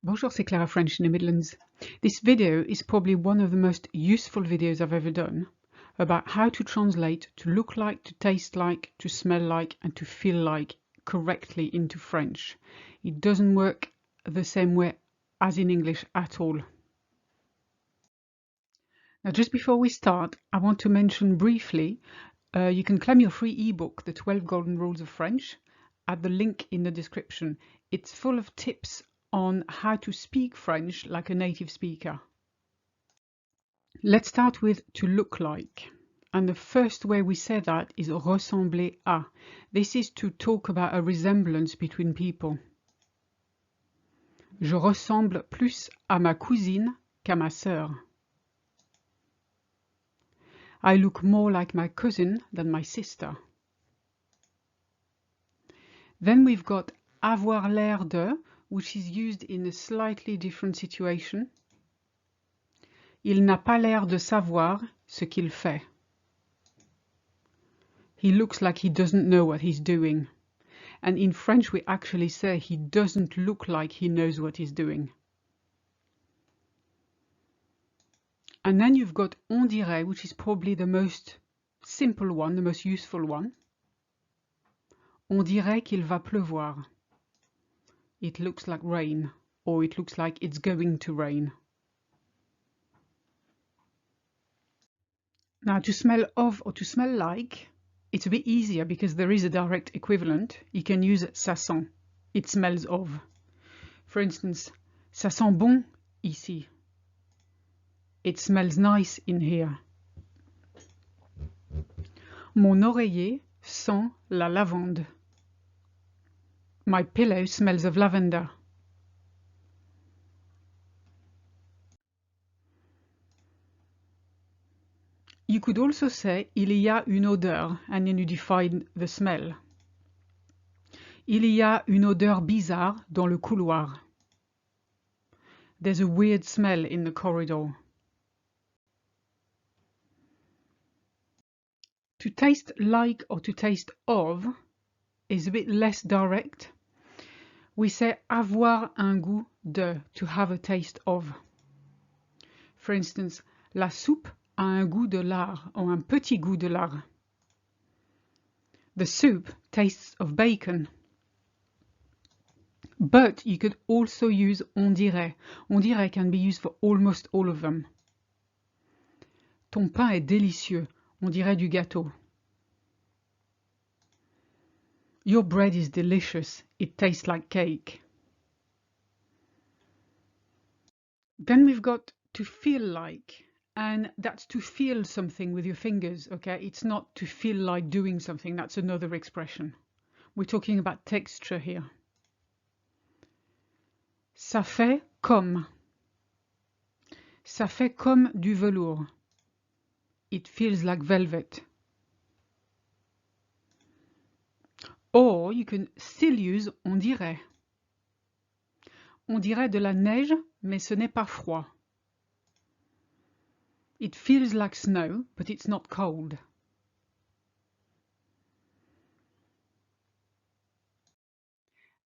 Bonjour, c'est Clara French in the Midlands. This video is probably one of the most useful videos I've ever done about how to translate to look like, to taste like, to smell like and to feel like correctly into French. It doesn't work the same way as in English at all. Now, just before we start, I want to mention briefly you can claim your free ebook, The 12 Golden Rules of French, at the link in the description. It's full of tips on how to speak French like a native speaker. Let's start with to look like. And the first way we say that is ressembler à. This is to talk about a resemblance between people. Je ressemble plus à ma cousine qu'à ma sœur. I look more like my cousin than my sister. Then we've got avoir l'air de, which is used in a slightly different situation. Il n'a pas l'air de savoir ce qu'il fait. He looks like he doesn't know what he's doing. And in French we actually say he doesn't look like he knows what he's doing. And then you've got on dirait, which is probably the most simple one, the most useful one. On dirait qu'il va pleuvoir. It looks like rain, or it looks like it's going to rain. Now, to smell of or to smell like, it's a bit easier because there is a direct equivalent. You can use ça sent, it smells of. For instance, ça sent bon ici. It smells nice in here. Mon oreiller sent la lavande. My pillow smells of lavender. You could also say il y a une odeur, and then you define the smell. Il y a une odeur bizarre dans le couloir. There's a weird smell in the corridor. To taste like or to taste of is a bit less direct. We say avoir un goût de, to have a taste of. For instance, la soupe a un goût de lard, or un petit goût de lard. The soup tastes of bacon. But you could also use on dirait. On dirait can be used for almost all of them. Ton pain est délicieux. On dirait du gâteau. Your bread is delicious. It tastes like cake. Then we've got to feel like, and that's to feel something with your fingers, okay? It's not to feel like doing something. That's another expression. We're talking about texture here. Ça fait comme. Ça fait comme du velours. It feels like velvet. Or you can still use on dirait. On dirait de la neige, mais ce n'est pas froid. It feels like snow, but it's not cold.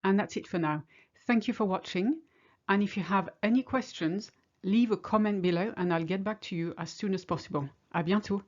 And that's it for now. Thank you for watching. And if you have any questions, leave a comment below and I'll get back to you as soon as possible. À bientôt.